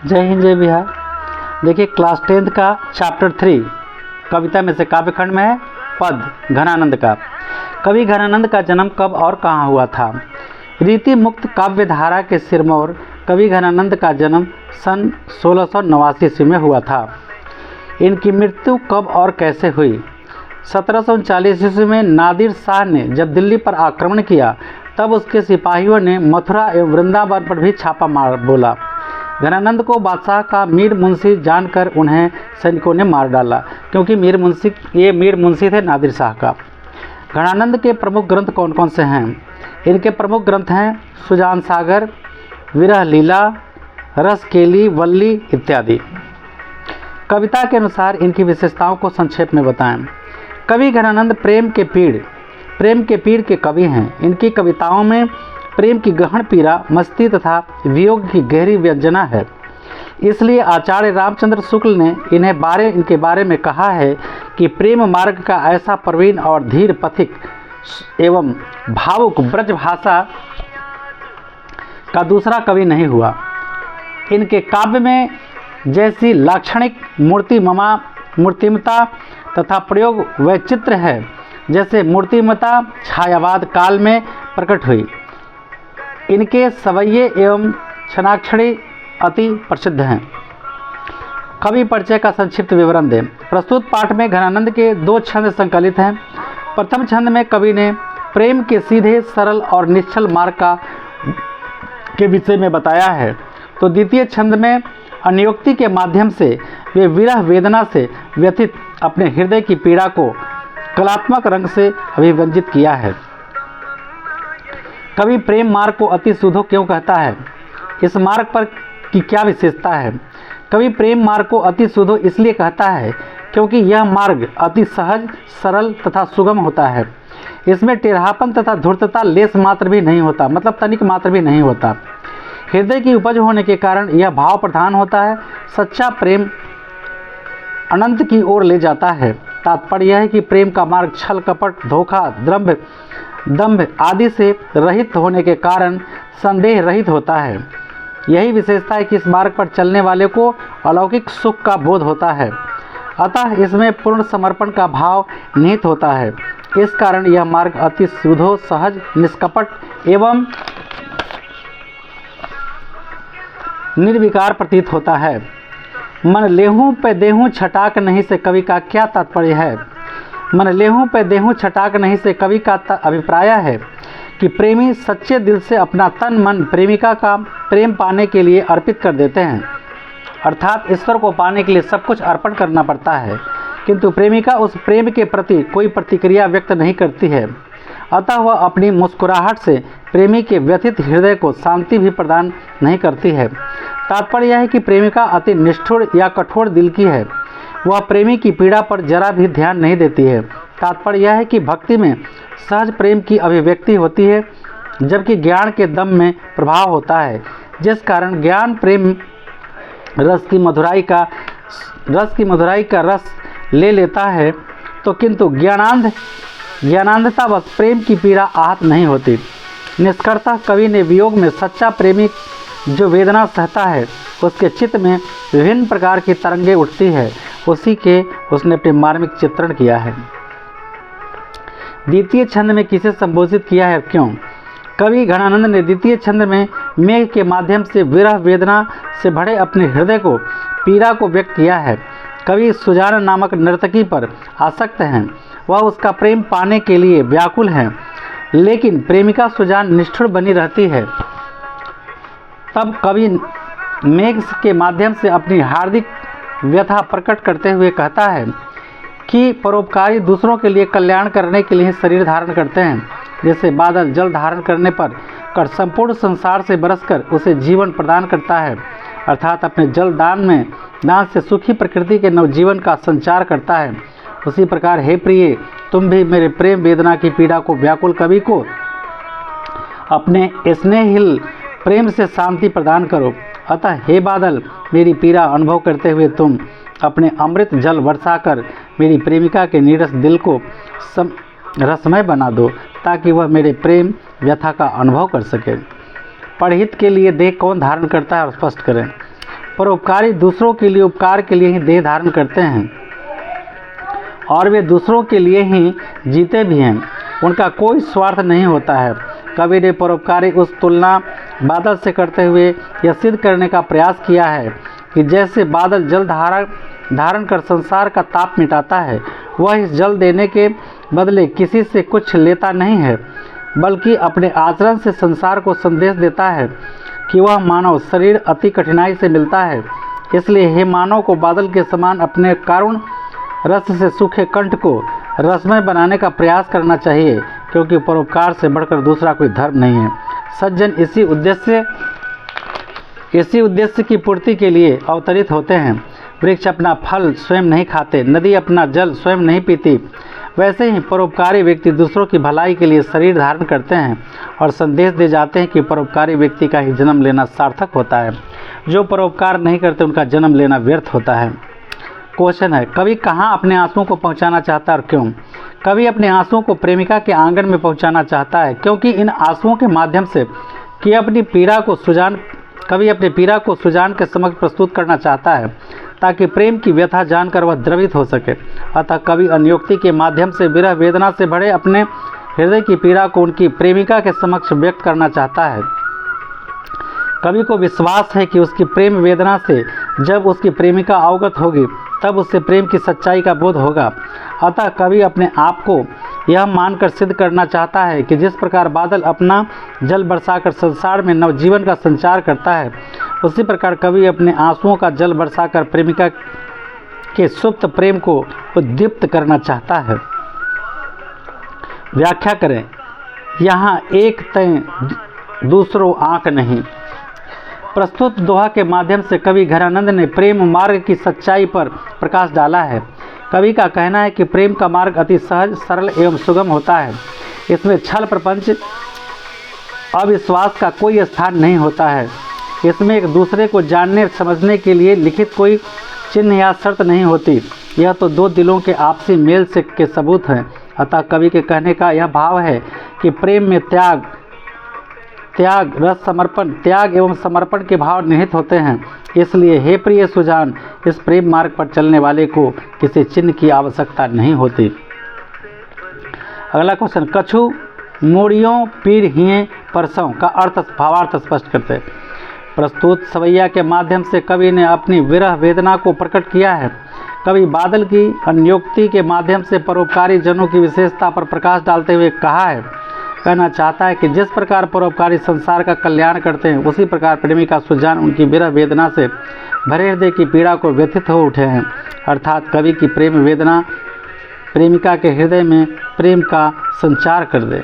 जय हिंद जय बिहार। देखिए क्लास 10th का चैप्टर 3 कविता में से काव्यखंड में है पद घनानंद का। कवि घनानंद का जन्म कब और कहाँ हुआ था? रीति मुक्त काव्य धारा के सिरमौर कवि घनानंद का जन्म सन 1689 ईस्वी में हुआ था। इनकी मृत्यु कब और कैसे हुई? 1739 ईस्वी में नादिर शाह ने जब दिल्ली पर आक्रमण किया तब उसके सिपाहियों ने मथुरा एवं वृंदावन पर भी छापा मार बोला। घनानंद को बादशाह का मीर मुंशी जानकर उन्हें सैनिकों ने मार डाला, क्योंकि मीर मुंशी थे नादिर शाह का। घनानंद के प्रमुख ग्रंथ कौन कौन से हैं? इनके प्रमुख ग्रंथ हैं सुजान सागर, विरह लीला, रसकेली, वल्ली इत्यादि। कविता के अनुसार इनकी विशेषताओं को संक्षेप में बताएं। कवि घनानंद प्रेम के पीड़ के कवि हैं। इनकी कविताओं में प्रेम की गहन पीड़ा, मस्ती तथा वियोग की गहरी व्यंजना है। इसलिए आचार्य रामचंद्र शुक्ल ने इनके बारे में कहा है कि प्रेम मार्ग का ऐसा प्रवीण और धीर पथिक एवं भावुक ब्रज भाषा का दूसरा कवि नहीं हुआ। इनके काव्य में जैसी लाक्षणिक मूर्तिमता तथा प्रयोग वैचित्र है, जैसे मूर्तिमता छायावाद काल में प्रकट हुई। इनके सवैये एवं क्षणाक्षरी अति प्रसिद्ध हैं। कवि परिचय का संक्षिप्त विवरण दें। प्रस्तुत पाठ में घनानंद के 2 छंद संकलित हैं। प्रथम छंद में कवि ने प्रेम के सीधे, सरल और निश्चल मार्ग के विषय में बताया है, तो द्वितीय छंद में अन्योक्ति के माध्यम से वे विरह वेदना से व्यथित अपने हृदय की पीड़ा को कलात्मक रंग से अभिव्यंजित किया है। कवि प्रेम मार्ग को अति सुधो क्यों कहता है? इस मार्ग पर की क्या विशेषता है? कवि प्रेम मार्ग को अति सुधो इसलिए कहता है क्योंकि यह मार्ग अति सहज, सरल तथा सुगम होता है। इसमें टेढ़ापन तथा धूर्तता लेस मात्र भी नहीं होता, मतलब तनिक मात्र भी नहीं होता। हृदय की उपज होने के कारण यह भाव प्रधान होता है। सच्चा प्रेम अनंत की ओर ले जाता है। तात्पर्य यह है कि प्रेम का मार्ग छल कपट, धोखा, दंभ आदि से रहित होने के कारण संदेह रहित होता है। यही विशेषता है कि इस मार्ग पर चलने वाले को अलौकिक सुख का बोध होता है। अतः इसमें पूर्ण समर्पण का भाव निहित होता है। इस कारण यह मार्ग अति सुधो, सहज, निष्कपट एवं निर्विकार प्रतीत होता है। मन लेहूं पे देहूं छटाक नहीं से कवि का क्या तात्पर्य है? मन लेहूं पे देहूं छटाक नहीं से कवि का अभिप्राय है कि प्रेमी सच्चे दिल से अपना तन मन प्रेमिका का प्रेम पाने के लिए अर्पित कर देते हैं। अर्थात ईश्वर को पाने के लिए सब कुछ अर्पण करना पड़ता है, किंतु प्रेमिका उस प्रेम के प्रति कोई प्रतिक्रिया व्यक्त नहीं करती है। अतः वह अपनी मुस्कुराहट से प्रेमी के व्यथित हृदय को शांति भी प्रदान नहीं करती है। तात्पर्य यह है कि प्रेमिका अति निष्ठुर या कठोर दिल की है। वह प्रेमी की पीड़ा पर जरा भी ध्यान नहीं देती है। तात्पर्य यह है कि भक्ति में सहज प्रेम की अभिव्यक्ति होती है, जबकि ज्ञान के दम में प्रभाव होता है, जिस कारण ज्ञान प्रेम रस की मधुराई का रस ले लेता है, तो किंतु ज्ञानांधता बस प्रेम की पीड़ा आहत नहीं होती। निष्कर्षतः कवि ने वियोग में सच्चा प्रेमी जो वेदना सहता है, उसके चित्त में विभिन्न प्रकार की तरंगें उठती है, उसने अपने मार्मिक चित्रण किया है। द्वितीय छंद में किसे संबोधित किया है, क्यों? कवि घनानंद ने द्वितीय छंद में मेघ के माध्यम से विरह वेदना से भरे अपने हृदय को पीड़ा को व्यक्त किया है। कवि सुजान नामक नर्तकी पर आसक्त हैं। वह उसका प्रेम पाने के लिए व्याकुल हैं, लेकिन प्रेमिका सुजान निष्ठुर बनी रहती है। तब कवि मेघ के माध्यम से अपनी हार्दिक व्यथा प्रकट करते हुए कहता है कि परोपकारी दूसरों के लिए कल्याण करने के लिए शरीर धारण करते हैं। जैसे बादल जल धारण करने पर संपूर्ण संसार से बरसकर उसे जीवन प्रदान करता है, अर्थात अपने जल दान से सुखी प्रकृति के नवजीवन का संचार करता है। उसी प्रकार हे प्रिय, तुम भी मेरे प्रेम वेदना की पीड़ा को व्याकुल कवि को अपने स्नेहिल प्रेम से शांति प्रदान करो। अतः हे बादल, मेरी पीड़ा अनुभव करते हुए तुम अपने अमृत जल बरसाकर मेरी प्रेमिका के नीरस दिल को रसमय बना दो, ताकि वह मेरे प्रेम व्यथा का अनुभव कर सके। पढ़हित के लिए देह कौन धारण करता है और स्पष्ट करें। परोपकारी दूसरों के लिए उपकार के लिए ही देह धारण करते हैं और वे दूसरों के लिए ही जीते भी हैं। उनका कोई स्वार्थ नहीं होता है। कवि ने परोपकारी उस तुलना बादल से करते हुए यह सिद्ध करने का प्रयास किया है कि जैसे बादल जल धारण कर संसार का ताप मिटाता है, वह इस जल देने के बदले किसी से कुछ लेता नहीं है, बल्कि अपने आचरण से संसार को संदेश देता है कि वह मानव शरीर अति कठिनाई से मिलता है। इसलिए हे मानव को बादल के समान अपने करुण रस से सूखे कंठ को रसमय बनाने का प्रयास करना चाहिए, क्योंकि परोपकार से बढ़कर दूसरा कोई धर्म नहीं है। सज्जन इसी उद्देश्य की पूर्ति के लिए अवतरित होते हैं। वृक्ष अपना फल स्वयं नहीं खाते, नदी अपना जल स्वयं नहीं पीती, वैसे ही परोपकारी व्यक्ति दूसरों की भलाई के लिए शरीर धारण करते हैं और संदेश दे जाते हैं कि परोपकारी व्यक्ति का ही जन्म लेना सार्थक होता है। जो परोपकार नहीं करते उनका जन्म लेना व्यर्थ होता है। क्वेश्चन है, कवि कहाँ अपने आंसुओं को पहुँचाना चाहता है और क्यों? कवि अपने आंसुओं को प्रेमिका के आंगन में पहुँचाना चाहता है, क्योंकि इन आंसुओं के माध्यम से कवि अपनी पीड़ा को सुजान के समक्ष प्रस्तुत करना चाहता है, ताकि प्रेम की व्यथा जानकर वह द्रवित हो सके। अतः कवि अन्योक्ति के माध्यम से विरह वेदना से भरे अपने हृदय की पीड़ा को उनकी प्रेमिका के समक्ष व्यक्त करना चाहता है। कवि को विश्वास है कि उसकी प्रेम वेदना से जब उसकी प्रेमिका अवगत होगी, तब उससे प्रेम की सच्चाई का बोध होगा। अतः कवि अपने आप को यह मानकर सिद्ध करना चाहता है कि जिस प्रकार बादल अपना जल बरसाकर संसार में नवजीवन का संचार करता है, उसी प्रकार कवि अपने आंसुओं का जल बरसाकर प्रेमिका के सुप्त प्रेम को उद्दीप्त करना चाहता है। व्याख्या करें। यहाँ एक तय दूसरों आँख नहीं। प्रस्तुत दोहा के माध्यम से कवि घनानंद ने प्रेम मार्ग की सच्चाई पर प्रकाश डाला है। कवि का कहना है कि प्रेम का मार्ग अति सहज, सरल एवं सुगम होता है। इसमें छल, प्रपंच, अविश्वास का कोई स्थान नहीं होता है। इसमें एक दूसरे को जानने समझने के लिए लिखित कोई चिन्ह या शर्त नहीं होती। यह तो दो दिलों के आपसी मेल से के सबूत हैं। अतः कवि के कहने का यह भाव है कि प्रेम में त्याग एवं समर्पण के भाव निहित होते हैं। इसलिए हे प्रिय सुजान, इस प्रेम मार्ग पर चलने वाले को किसी चिन्ह की आवश्यकता नहीं होती। अगला क्वेश्चन, कछु मोड़ियों पीर हिए परसों का भावार्थ स्पष्ट करते। प्रस्तुत सवैया के माध्यम से कवि ने अपनी विरह वेदना को प्रकट किया है। कवि बादल की अन्योक्ति के माध्यम से परोपकारी जनों की विशेषता पर प्रकाश डालते हुए कहना चाहता है कि जिस प्रकार परोपकारी संसार का कल्याण करते हैं, उसी प्रकार प्रेमिका सुजान उनकी विरह वेदना से भरे हृदय की पीड़ा को व्यथित हो उठे हैं। अर्थात कवि की प्रेम वेदना प्रेमिका के हृदय में प्रेम का संचार कर दे।